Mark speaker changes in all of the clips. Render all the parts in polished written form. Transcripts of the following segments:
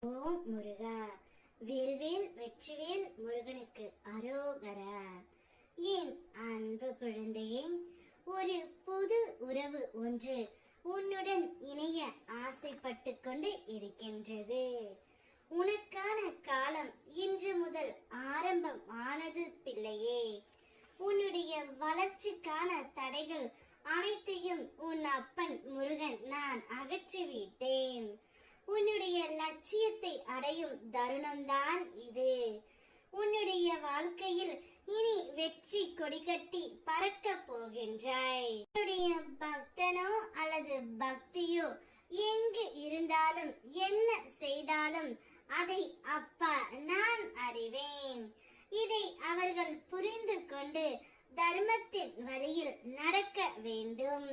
Speaker 1: ஓம் முருகா. வேல்வேல் வெற்றிவேல் முருகனுக்கு அரோகரா. என் அன்பு குழந்தையே, ஒரு புது உறவு ஒன்று உன்னுடன் இணைய ஆசைப்பட்டு கொண்டு இருக்கின்றது. உனக்கான காலம் இன்று முதல் ஆரம்பம் ஆனது பிள்ளையே. உன்னுடைய வளர்ச்சிக்கான தடைகள் அனைத்தையும் உன் அப்பன் முருகன் நான் அகற்றிவிட்டேன். உன்னுடைய லட்சியத்தை அடையும் தருணம்தான் இது. உன்னுடைய வாழ்க்கையில் இனி வெற்றி கொடிகட்டி பறக்க போகின்றாய். உன்னுடைய பக்தனோ அல்லது பக்தியோ எங்கு இருந்தாலும் என்ன செய்தாலும் அதை அப்பா நான் அறிவேன். இதை அவர்கள் புரிந்து கொண்டு தர்மத்தின் வழியில் நடக்க வேண்டும்.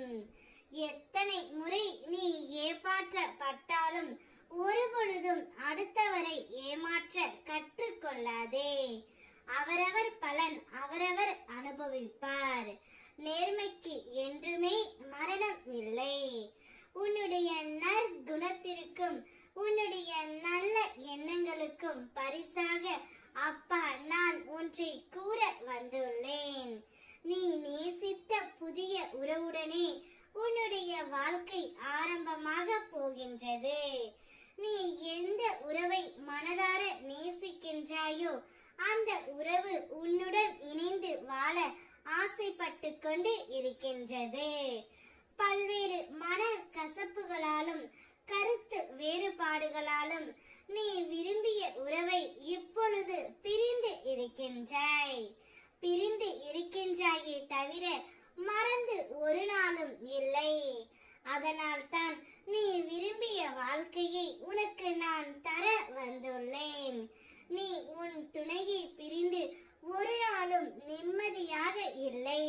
Speaker 1: எத்தனை முறை நீ ஏமாற்றப்பட்டாலும் ஒருபொழுதும் அடுத்தவரை ஏமாற்ற கற்றுக்கொள்ளாதே. அவரவர் பலன் அவரவர் அனுபவிப்பார். நேர்மைக்கு என்றுமே மரணம் இல்லை. உன்னுடைய நற்குணத்திற்கும் உன்னுடைய நல்ல எண்ணங்களுக்கும் பரிசாக அப்பா நான் ஒன்றை கூற வந்துள்ளேன். நீ நேசித்த புதிய உறவுடனே உன்னுடைய வாழ்க்கை ஆரம்பமாக போகின்றது. நீ எந்த உறவை மனதார நேசிக்கின்றாயோ அந்த உறவு உன்னுடன் இணைந்து வாழ ஆசைப்பட்டு கொண்டு இருக்கின்றது. பல்வேறு மன கசப்புகளாலும் கருத்து வேறுபாடுகளாலும் நீ விரும்பிய உறவை இப்பொழுது பிரிந்து இருக்கின்றாயே தவிர மறந்து ஒரு நாளும் இல்லை. அதனால் தான் நீ விரும்பிய வாழ்க்கையை உனக்கு நான் தர வந்துள்ளேன். நீ உன் துணையை பிரிந்து ஒரு நாளும் நிம்மதியாக இல்லை.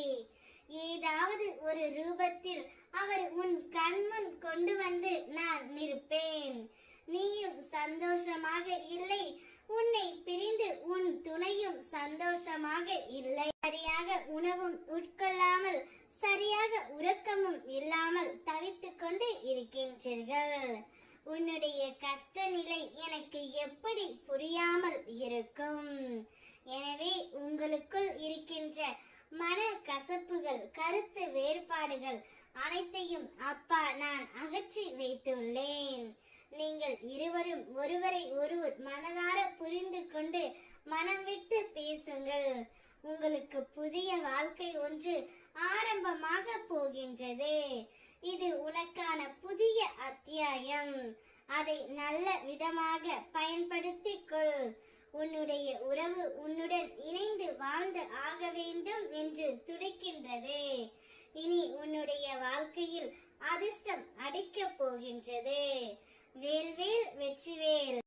Speaker 1: ஏதாவது ஒரு ரூபத்தில் அவர் உன் கண்முன் கொண்டு வந்து நான் நிற்பேன். நீயும் சந்தோஷமாக இல்லை, உன்னை பிரிந்து உன் துணையும் சந்தோஷமாக இல்லை. சரியாக உணவும் உட்கொள்ளாமல் சரியாக உறக்கமும் இல்லாமல் தவித்துக் கொண்டு இருக்கின்றீர்கள். உன்னுடைய கஷ்ட நிலை எனக்கு எப்படி புரியாமல் இருக்கும்? எனவே உங்களுக்குள் இருக்கின்ற மன கசப்புகள் கருத்து வேறுபாடுகள் அனைத்தையும் அப்பா நான் அகற்றி வைத்துள்ளேன். நீங்கள் இருவரும் ஒருவரை ஒருவர் மனதார புரிந்து கொண்டு மனம் விட்டு பேசுங்கள். உங்களுக்கு புதிய வாழ்க்கை ஒன்று ஆரம்பமாக போகின்றது. இது உனக்கான புதிய அத்தியாயம். அதை நல்ல விதமாக பயன்படுத்திக் கொள். உன்னுடைய உறவு உன்னுடன் இணைந்து வாழ்ந்து ஆக வேண்டும் என்று துடிக்கின்றது. இனி உன்னுடைய வாழ்க்கையில் அதிர்ஷ்டம் அடிக்கப் போகின்றது. வேல்வேல் வெற்றிவேல்.